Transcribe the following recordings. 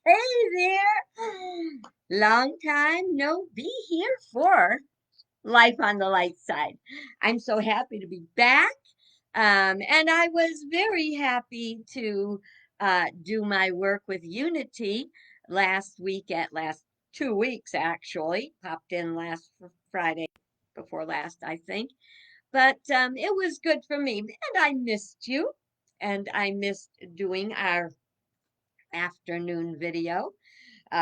Hey there. Long time no be here for Life on the Light Side. I'm so happy to be back. And I was very happy to do my work with Unity last week at last 2 weeks actually. Popped in last Friday before last, I think. But it was good for me. And I missed you. And I missed doing our afternoon video.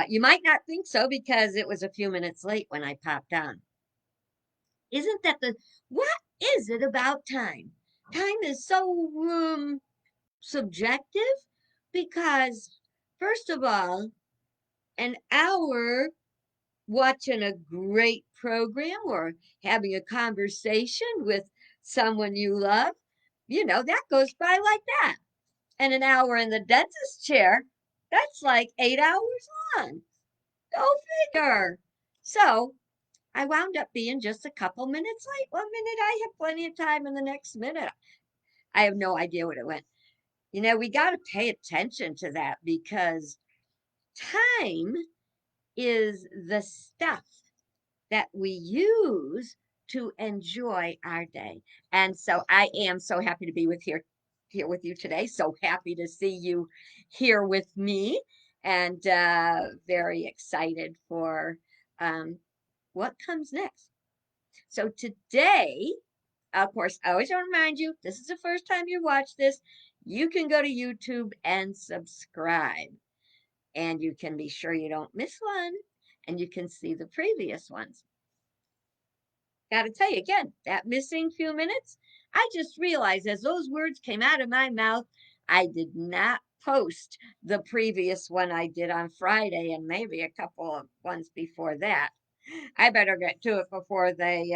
You might not think so because it was a few minutes late when I popped on. Isn't that what is it about time? Time is so subjective because, first of all, an hour watching a great program or having a conversation with someone you love, that goes by like that. And an hour in the dentist chair, that's like 8 hours long. Go figure. So I wound up being just a couple minutes late. 1 minute I had plenty of time, and the next minute I have no idea what it went. We got to pay attention to that because time is the stuff that we use to enjoy our day. And so I am so happy to be here with you today. So happy to see you here with me, and very excited for um, what comes next. So today, of course, I always want to remind you, this is the first time you watch this. You can go to YouTube and subscribe, and you can be sure you don't miss one, and you can see the previous ones. Got to tell you again, that missing few minutes, I just realized as those words came out of my mouth, I did not post the previous one I did on Friday and maybe a couple of ones before that. I better get to it before they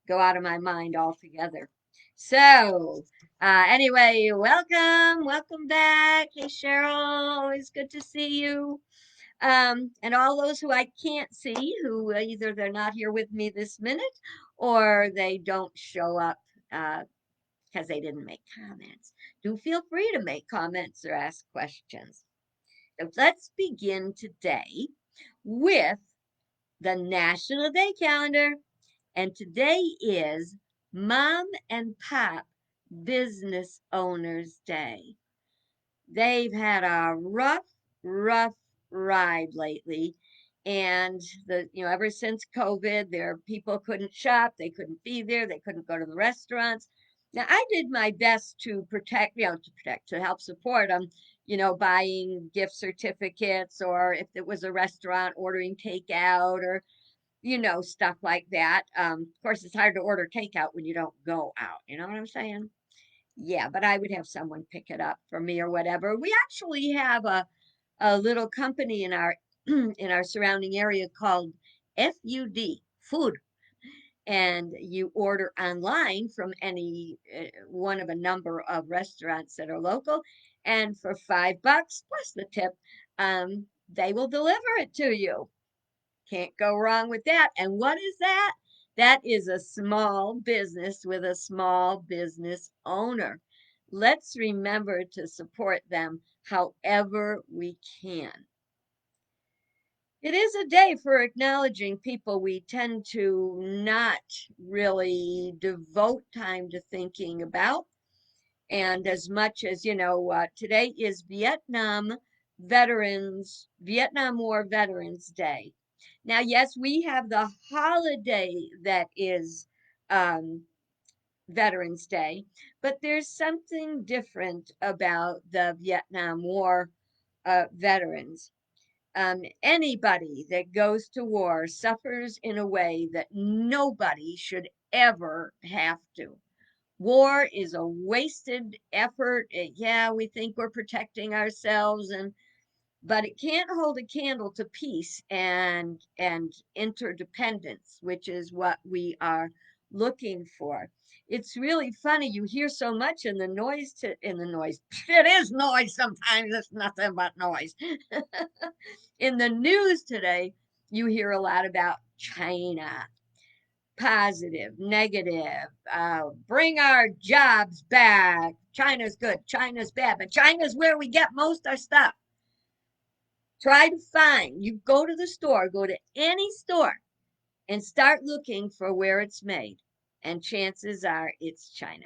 go out of my mind altogether. So, anyway, welcome back. Hey, Cheryl, always good to see you. And all those who I can't see, who either they're not here with me this minute or they don't show up because they didn't make comments. Do feel free to make comments or ask questions. So let's begin today with the National Day Calendar. And today is Mom and Pop Business Owners Day. They've had a rough ride lately. And ever since COVID, their people couldn't shop, they couldn't be there, they couldn't go to the restaurants. Now I did my best to to help support them, buying gift certificates, or if it was a restaurant, ordering takeout, or stuff like that. Of course, it's hard to order takeout when you don't go out. You know what I'm saying? Yeah, but I would have someone pick it up for me or whatever. We actually have a little company in our in our surrounding area called FUD Food, and you order online from any one of a number of restaurants that are local, and for $5 plus the tip, they will deliver it to you. Can't go wrong with that. And what is that? That is a small business with a small business owner. Let's remember to support them however we can. It is a day for acknowledging people we tend to not really devote time to thinking about. And as much as, today is Vietnam War Veterans Day. Now, yes, we have the holiday that is Veterans Day, but there's something different about the Vietnam War veterans. Anybody that goes to war suffers in a way that nobody should ever have to. War is a wasted effort. Yeah, we think we're protecting ourselves, but it can't hold a candle to peace and interdependence, which is what we are looking for. It's really funny. You hear so much in the noise. It is noise sometimes. It's nothing but noise. In the news today, you hear a lot about China. Positive, negative, bring our jobs back. China's good, China's bad, but China's where we get most of our stuff. Try to find, you go to the store, go to any store and start looking for where it's made. And chances are it's China.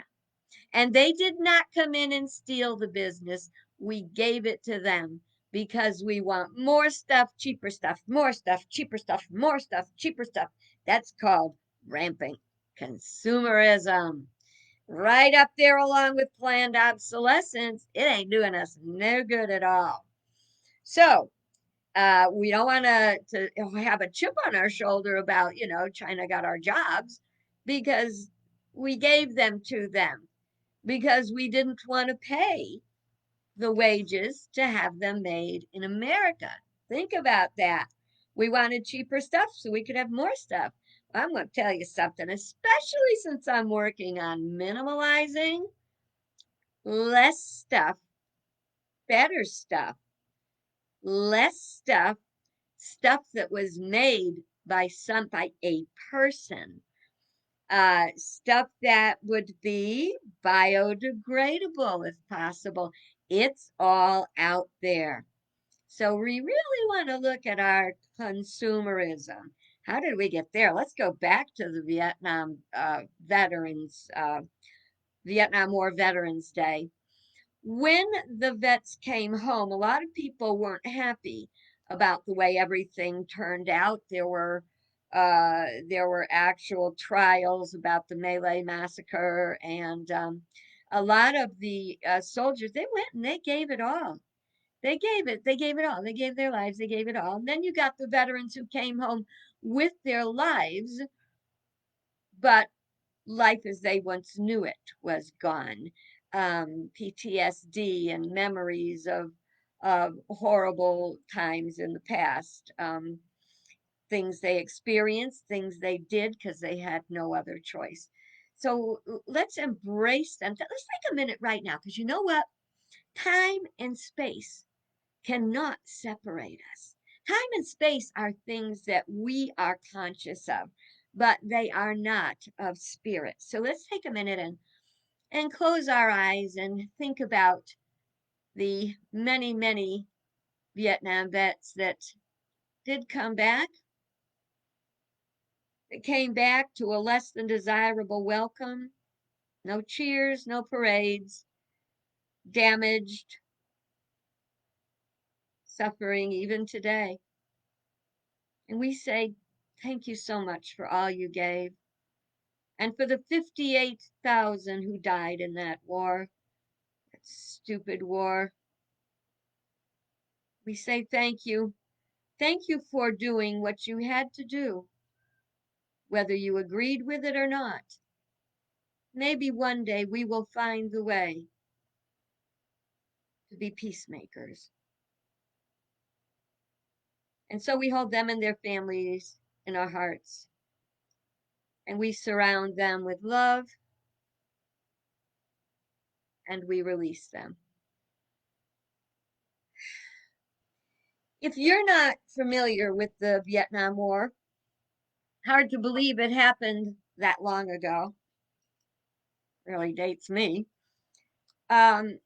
And they did not come in and steal the business. We gave it to them because we want more stuff, cheaper stuff, more stuff, cheaper stuff, more stuff, cheaper stuff. That's called rampant consumerism. Right up there along with planned obsolescence. It ain't doing us no good at all. So, we don't want to have a chip on our shoulder about, China got our jobs because we gave them to them because we didn't want to pay the wages to have them made in America. Think about that. We wanted cheaper stuff so we could have more stuff. I'm going to tell you something, especially since I'm working on minimalizing less stuff, better stuff, less stuff, stuff that was made by a person, stuff that would be biodegradable if possible. It's all out there. So we really want to look at our consumerism. How did we get there? Let's go back to the Vietnam War Veterans Day. When the vets came home, a lot of people weren't happy about the way everything turned out. There were actual trials about the Malay massacre, and a lot of the soldiers, they went and they gave it all. They gave it all. They gave their lives. They gave it all. And then you got the veterans who came home with their lives, but life as they once knew it was gone. PTSD and memories of horrible times in the past, things they experienced, things they did because they had no other choice. So let's embrace them. Let's take a minute right now because you know what? Time and space cannot separate us. Time and space are things that we are conscious of, but they are not of spirit. So let's take a minute and close our eyes and think about the many, many Vietnam vets that did come back, that came back to a less than desirable welcome. No cheers, no parades, damaged, suffering even today. And we say, thank you so much for all you gave. And for the 58,000 who died in that war, that stupid war, we say thank you. Thank you for doing what you had to do, whether you agreed with it or not. Maybe one day we will find the way to be peacemakers. And so we hold them and their families in our hearts, and we surround them with love, and we release them. If you're not familiar with the Vietnam War, hard to believe it happened that long ago. Really dates me. Um,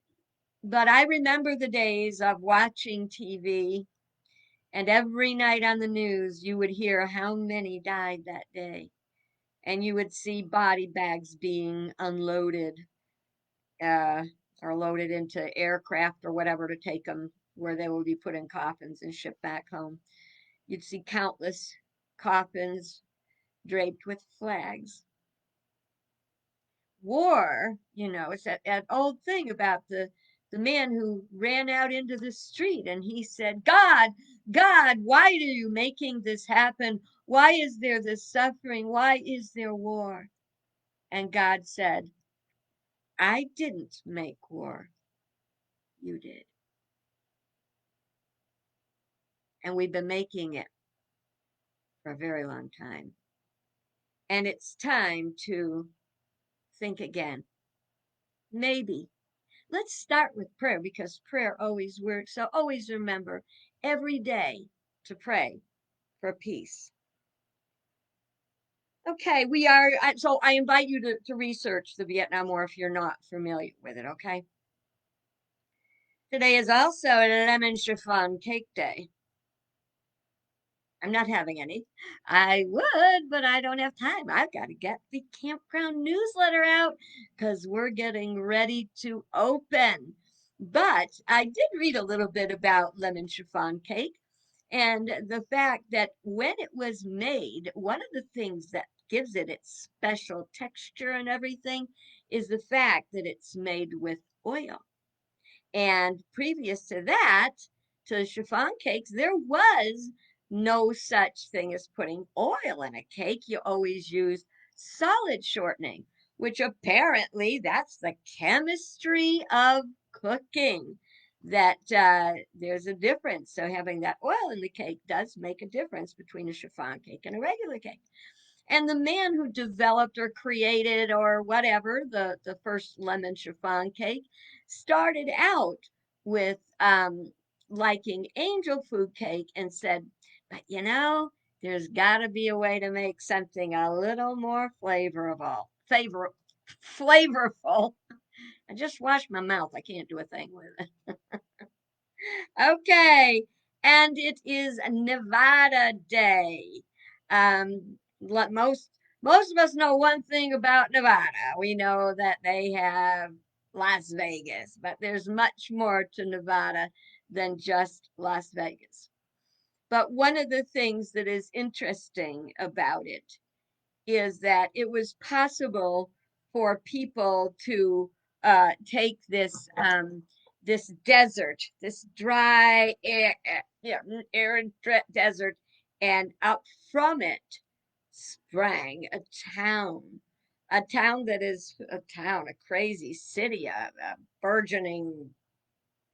but I remember the days of watching TV, and every night on the news, you would hear how many died that day. And you would see body bags being unloaded, uh, or loaded into aircraft or whatever to take them where they would be put in coffins and shipped back home. You'd see countless coffins draped with flags. War, it's that old thing about the man who ran out into the street and he said, God, why are you making this happen? Why is there this suffering? Why is there war? And God said, I didn't make war. You did. And we've been making it for a very long time. And it's time to think again. Maybe. Let's start with prayer because prayer always works. So always remember every day to pray for peace. Okay, so I invite you to research the Vietnam War if you're not familiar with it, okay? Today is also lemon chiffon cake day. I'm not having any. I would, but I don't have time. I've got to get the campground newsletter out because we're getting ready to open. But I did read a little bit about lemon chiffon cake and the fact that when it was made, one of the things that gives it its special texture and everything is the fact that it's made with oil. And previous to that, to chiffon cakes, there was no such thing as putting oil in a cake. You always use solid shortening, which apparently that's the chemistry of cooking. That there's a difference. So having that oil in the cake does make a difference between a chiffon cake and a regular cake. And the man who developed or created or whatever the first lemon chiffon cake started out with liking angel food cake and said, but there's got to be a way to make something a little more flavorful. I just washed my mouth. I can't do a thing with it. Okay, and it is Nevada Day. Most of us know one thing about Nevada. We know that they have Las Vegas, but there's much more to Nevada than just Las Vegas. But one of the things that is interesting about it is that it was possible for people to take this desert, this dry arid desert, and up from it sprang a town that is a crazy city, a burgeoning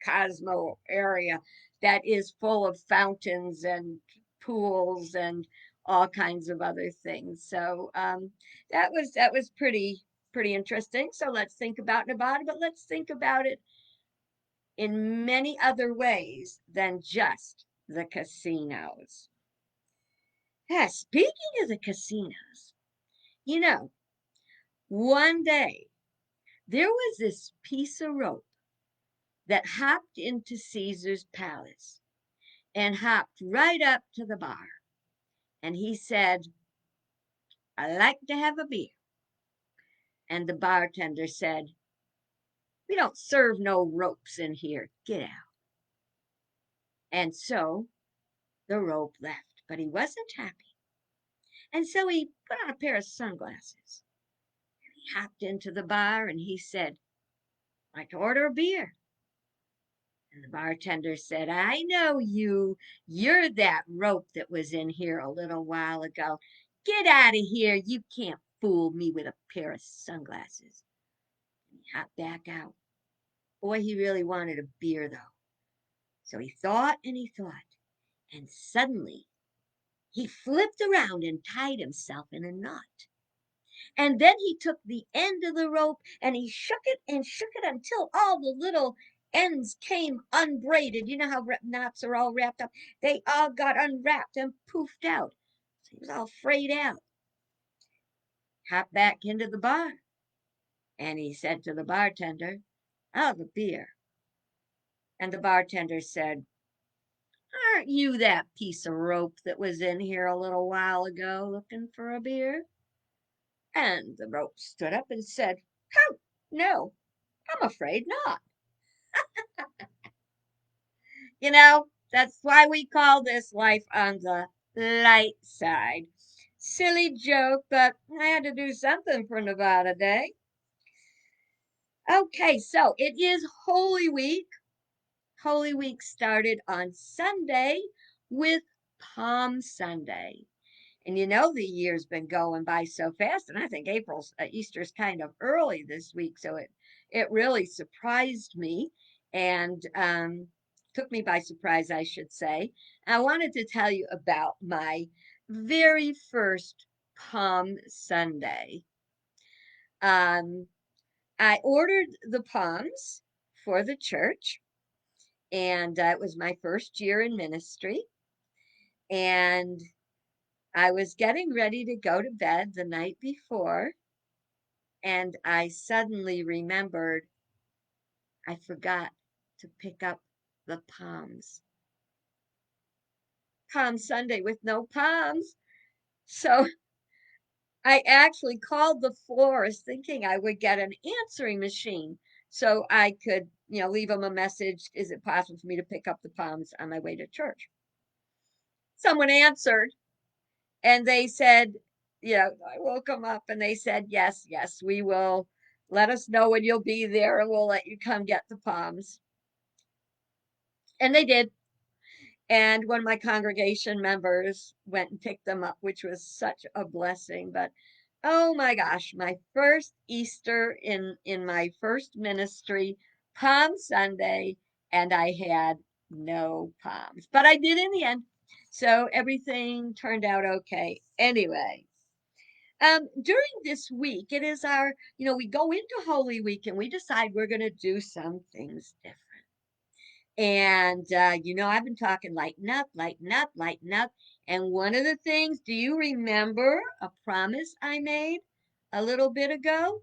Cosmo area that is full of fountains and pools and all kinds of other things. So that was pretty interesting. So let's think about Nevada, but let's think about it in many other ways than just the casinos. Yeah, speaking of the casinos, you know, one day there was this piece of rope that hopped into Caesar's palace and hopped right up to the bar. And he said, I like to have a beer. And the bartender said, we don't serve no ropes in here. Get out. And so the rope left, but he wasn't happy. And so he put on a pair of sunglasses. He hopped into the bar and he said, I'd like to order a beer. And the bartender said, I know you. You're that rope that was in here a little while ago. Get out of here. You can't fool me with a pair of sunglasses. And he hopped back out. Boy, he really wanted a beer, though. So he thought and he thought. And suddenly he flipped around and tied himself in a knot. And then he took the end of the rope and he shook it and shook it until all the little ends came unbraided. You know how knots are all wrapped up? They all got unwrapped and poofed out. So he was all frayed out. Hopped back into the bar and he said to the bartender, I'll have a beer. And the bartender said, aren't you that piece of rope that was in here a little while ago looking for a beer? And the rope stood up and said, oh, no, I'm afraid not. That's why we call this life on the light side. Silly joke, but I had to do something for Nevada Day. Okay, so it is Holy Week. Holy Week started on Sunday with Palm Sunday. And the year's been going by so fast, and I think Easter's kind of early this week, so it really surprised me and took me by surprise, I should say. I wanted to tell you about my very first Palm Sunday. Um, I ordered the palms for the church, and it was my first year in ministry, and I was getting ready to go to bed the night before, and I suddenly remembered I forgot to pick up the palms. Palm Sunday with no palms. So I actually called the florist thinking I would get an answering machine so I could, leave them a message. Is it possible for me to pick up the palms on my way to church? Someone answered and they said, I woke them up and they said, yes, yes, we will. Let us know when you'll be there and we'll let you come get the palms. And they did. And one of my congregation members went and picked them up, which was such a blessing. But oh my gosh, my first Easter in my first ministry, Palm Sunday, and I had no palms. But I did in the end. So everything turned out okay. Anyway, during this week, it is our, we go into Holy Week and we decide we're going to do some things different. And, I've been talking lighten up, lighten up, lighten up. And one of the things, do you remember a promise I made a little bit ago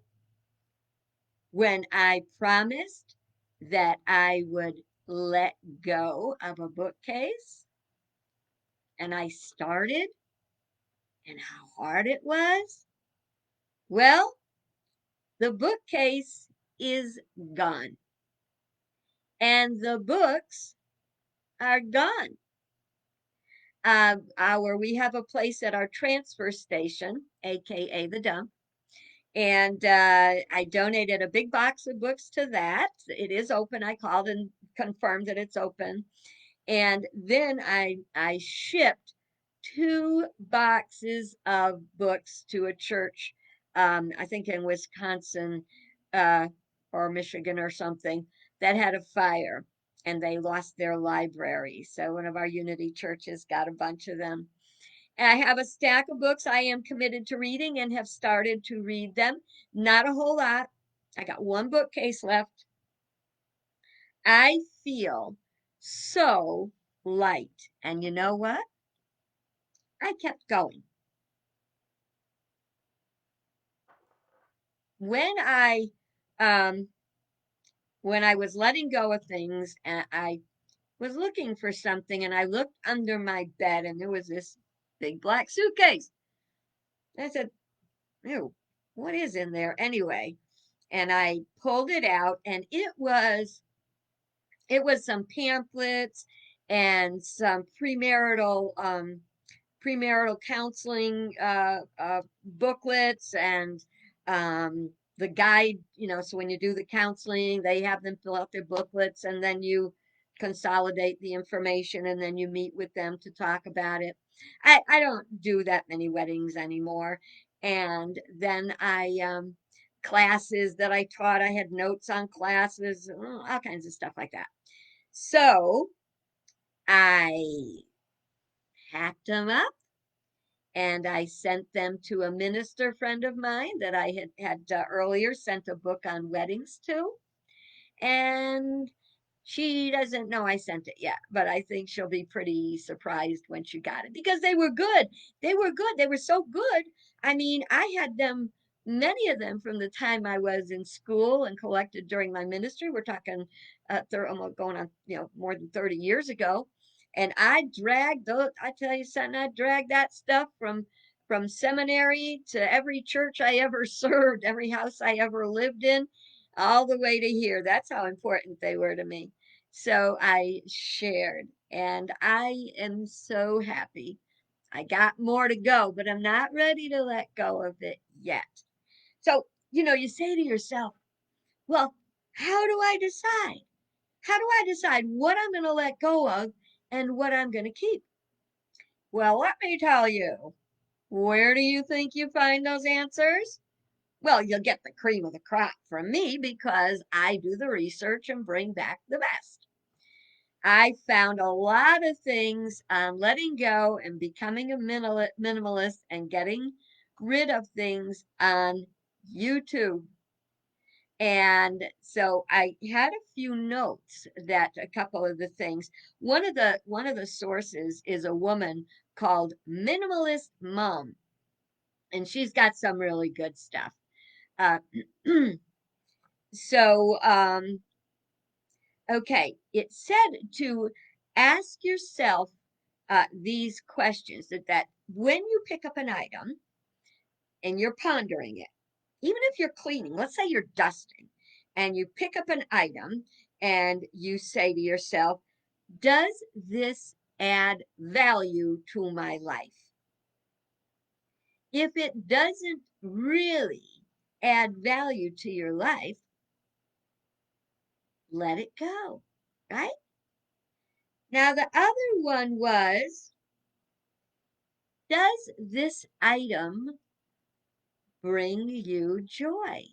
when I promised that I would let go of a bookcase? And I started, and how hard it was? Well, the bookcase is gone, and the books are gone. We have a place at our transfer station, aka the dump, and I donated a big box of books to that. It is open. I called and confirmed that it's open, and then I shipped 2 boxes of books to a church, I think in Wisconsin, uh, or Michigan or something, that had a fire and they lost their library. So one of our Unity churches got a bunch of them. And I have a stack of books I am committed to reading and have started to read them. Not a whole lot. I got one bookcase left. I feel so light. And you know what? I kept going. When I um when I was letting go of things and I was looking for something and I looked under my bed and there was this big black suitcase. I said, "Ew, what is in there anyway?" And I pulled it out and it was some pamphlets and some premarital counseling booklets and the guide, so when you do the counseling, they have them fill out their booklets and then you consolidate the information and then you meet with them to talk about it. I don't do that many weddings anymore. And then classes that I taught, I had notes on classes, all kinds of stuff like that. So I packed them up and I sent them to a minister friend of mine that I had earlier sent a book on weddings to. And she doesn't know I sent it yet, but I think she'll be pretty surprised when she got it because they were good. They were good. They were so good. I mean, I had them, many of them from the time I was in school and collected during my ministry. We're talking almost going on, more than 30 years ago. And I tell you something, I dragged that stuff from seminary to every church I ever served, every house I ever lived in, all the way to here. That's how important they were to me. So I shared, and I am so happy. I got more to go, but I'm not ready to let go of it yet. So, you say to yourself, well, how do I decide? How do I decide what I'm going to let go of and what I'm going to keep? Well, let me tell you. Where do you think you find those answers? Well, you'll get the cream of the crop from me because I do the research and bring back the best. I found a lot of things on letting go and becoming a minimalist and getting rid of things on YouTube. And so I had a few notes that a couple of the things. One of the sources is a woman called Minimalist Mom, and she's got some really good stuff. Uh, so Okay, it said to ask yourself these questions that when you pick up an item and you're pondering it, even if you're cleaning, let's say you're dusting, and you pick up an item and you say to yourself, does this add value to my life? If it doesn't really add value to your life, let it go, right? Now, the other one was, does this item bring you joy?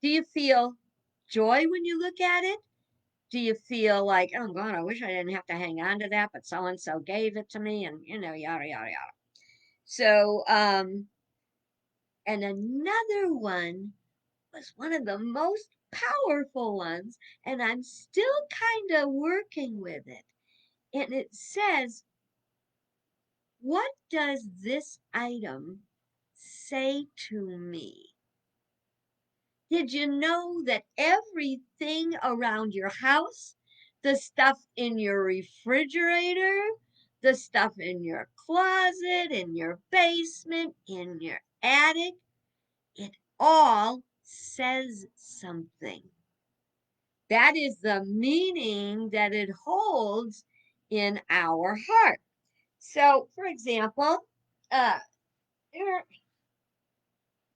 Do you feel joy when you look at it? Do you feel like, oh God, I wish I didn't have to hang on to that, but so and so gave it to me, and yada yada yada. So, and another one was one of the most powerful ones, and I'm still kind of working with it. And it says, what does this item say to me? Did you know that everything around your house, the stuff in your refrigerator, the stuff in your closet, in your basement, in your attic, it all says something? That is the meaning that it holds in our heart. So, for example, uh,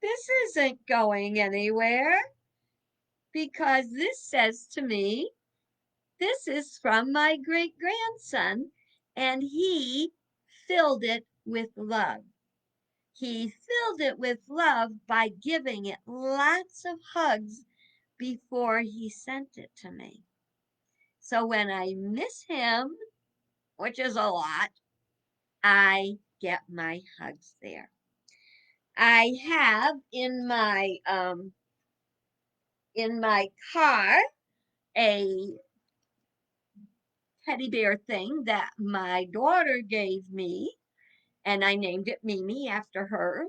this isn't going anywhere because this says to me, this is from my great grandson, and he filled it with love. He filled it with love by giving it lots of hugs before he sent it to me. So when I miss him, which is a lot, I get my hugs there. I have in my car a teddy bear thing that my daughter gave me, and I named it Mimi after her.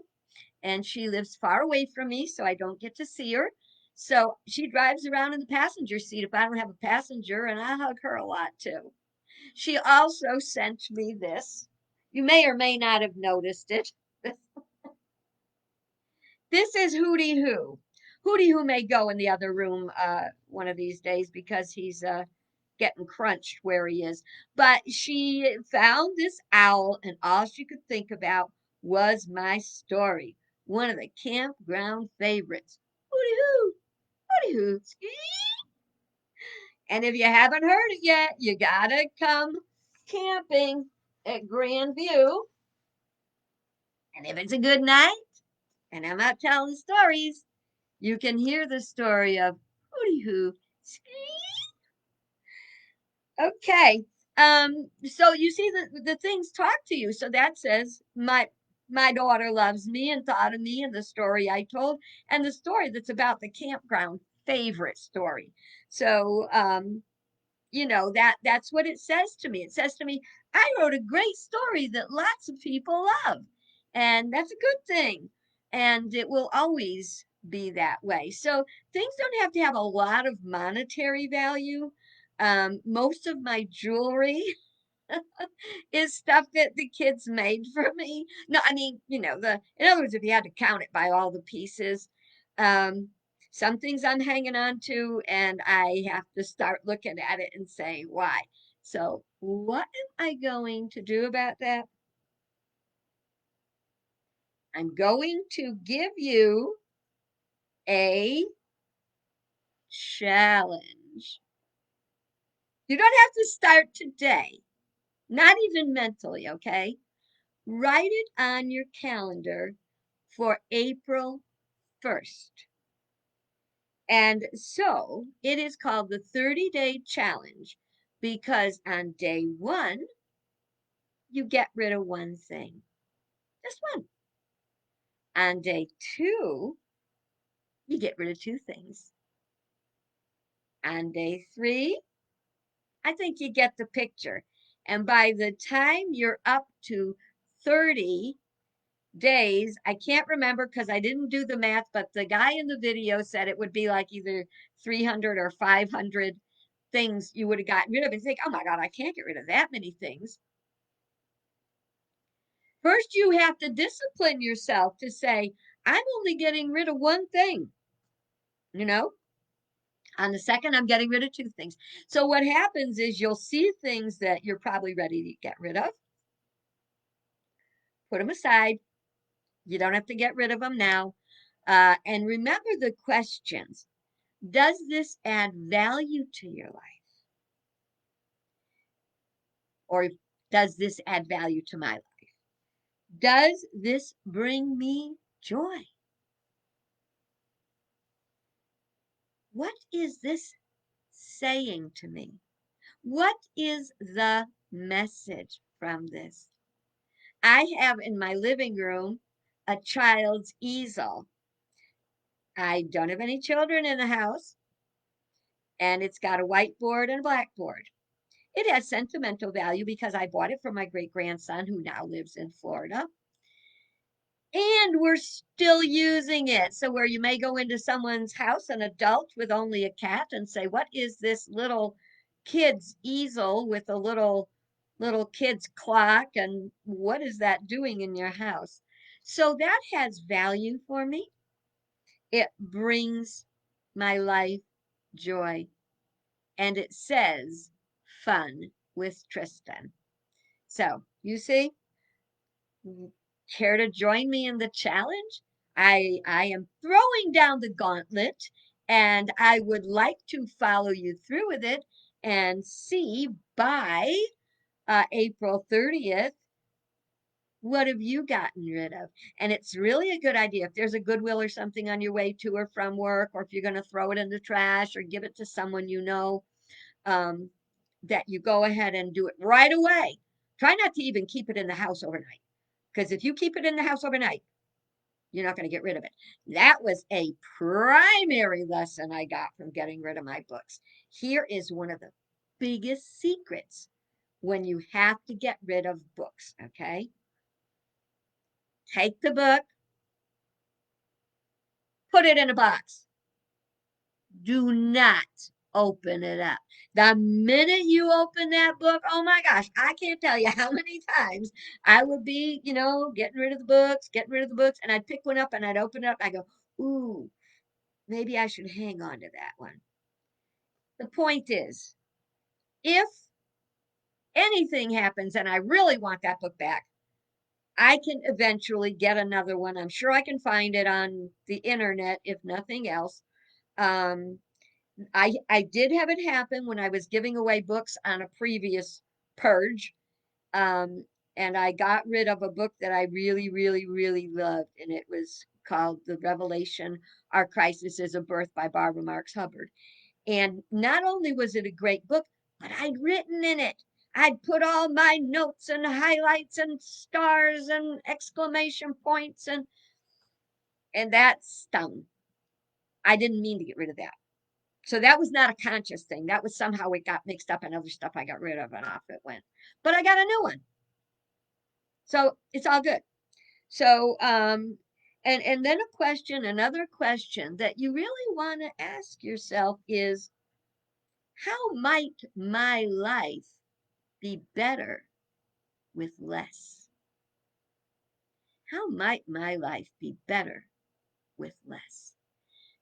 And she lives far away from me, so I don't get to see her. So she drives around in the passenger seat if I don't have a passenger, and I hug her a lot too. She also sent me this. You may or may not have noticed it. This is Hootie Hoo. Hootie Hoo may go in the other room one of these days because he's getting crunched where he is. But she found this owl, and all she could think about was my story. One of the campground favorites. Hootie Hoo, Hootie Hoo. And if you haven't heard it yet, you gotta come camping at Grandview. And if it's a good night, and I'm out telling stories, you can hear the story of Hootie Hoo. Okay. So you see the things talk to you. So that says my daughter loves me and thought of me and the story I told and the story that's about the campground favorite story. So that's what it says to me. It says to me, I wrote a great story that lots of people love. And that's a good thing. And it will always be that way. So things don't have to have a lot of monetary value. Most of my jewelry is stuff that the kids made for me. No, I mean, the in other words, if you had to count it by all the pieces, um, some things I'm hanging on to, and I have to start looking at it and say, why? So, what am I going to do about that? I'm going to give you a challenge. You don't have to start today, not even mentally, okay? Write it on your calendar for April 1st. And so it is called the 30-day challenge because on day one, you get rid of one thing, just one. On day two, you get rid of two things. On day three, I think you get the picture. And by the time you're up to 30, days. I can't remember because I didn't do the math, but the guy in the video said it would be like either 300 or 500 things you would have gotten rid of. And think, oh my God, I can't get rid of that many things. First, you have to discipline yourself to say, I'm only getting rid of one thing. You know, on the second, I'm getting rid of two things. So, what happens is you'll see things that you're probably ready to get rid of, put them aside. You don't have to get rid of them now. And remember the questions. Does this add value to your life? Or does this add value to my life? Does this bring me joy? What is this saying to me? What is the message from this? I have in my living room a child's easel. I don't have any children in the house, and it's got a whiteboard and a blackboard. It has sentimental value because I bought it for my great grandson who now lives in Florida. And we're still using it. So, where you may go into someone's house, an adult with only a cat, and say, what is this little kid's easel with a little kid's clock? And what is that doing in your house? So, that has value for me. It brings my life joy. And it says fun with Tristan. So, you see, care to join me in the challenge? I am throwing down the gauntlet and I would like to follow you through with it and see by April 30th what have you gotten rid of. And it's really a good idea if there's a Goodwill or something on your way to or from work, or if you're going to throw it in the trash or give it to someone you know, um, that you go ahead and do it right away. Try not to even keep it in the house overnight, because if you keep it in the house overnight, you're not going to get rid of it. That was a primary lesson I got from getting rid of my books. Here is one of the biggest secrets when you have to get rid of books, okay? Take the book, put it in a box. Do not open it up. The minute you open that book, oh my gosh, I can't tell you how many times I would be, getting rid of the books, and I'd pick one up and I'd open it up. And I go, ooh, maybe I should hang on to that one. The point is, if anything happens and I really want that book back, I can eventually get another one. I'm sure I can find it on the internet, if nothing else. Um, I did have it happen when I was giving away books on a previous purge. Um, and I got rid of a book that I really, really, really loved, and it was called The Revelation Our Crisis is a Birth by Barbara Marx Hubbard. And not only was it a great book, but I'd written in it. I'd put all my notes and highlights and stars and exclamation points, and that stung. I didn't mean to get rid of that. So that was not a conscious thing. That was somehow it got mixed up in other stuff I got rid of and off it went. But I got a new one. So it's all good. So and then another question that you really want to ask yourself is, how might my life be better with less? How might my life be better with less?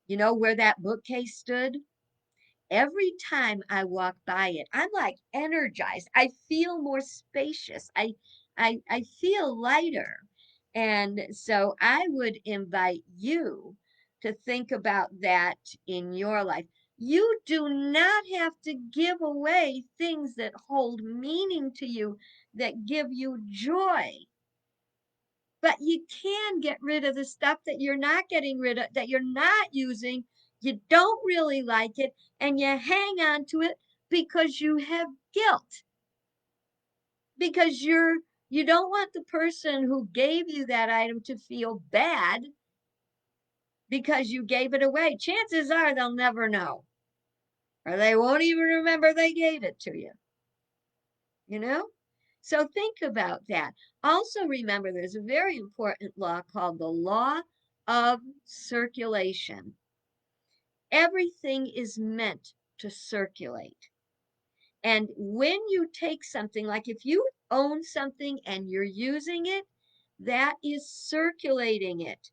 You know where that bookcase stood? Every time I walk by it, I'm like energized. I feel more spacious. I feel lighter. And so I would invite you to think about that in your life. You do not have to give away things that hold meaning to you, that give you joy. But you can get rid of the stuff that you're not getting rid of, that you're not using. You don't really like it, and you hang on to it because you have guilt. Because you don't want the person who gave you that item to feel bad because you gave it away. Chances are they'll never know, or they won't even remember they gave it to you. You know? So think about that. Also remember there's a very important law called the law of circulation. Everything is meant to circulate. And when you take something, like if you own something and you're using it, that is circulating it.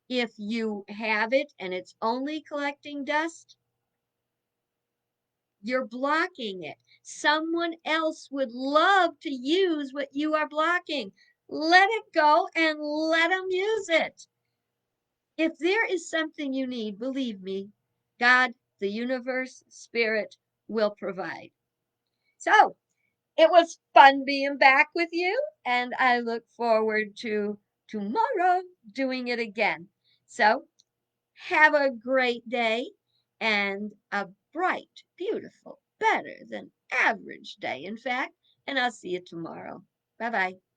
If you have it and it's only collecting dust, you're blocking it. Someone else would love to use what you are blocking. Let it go and let them use it. If there is something you need, believe me, God, the universe, spirit will provide. So it was fun being back with you, and I look forward to tomorrow doing it again. So have a great day and a bright, beautiful, better than average day, in fact, and I'll see you tomorrow. Bye bye.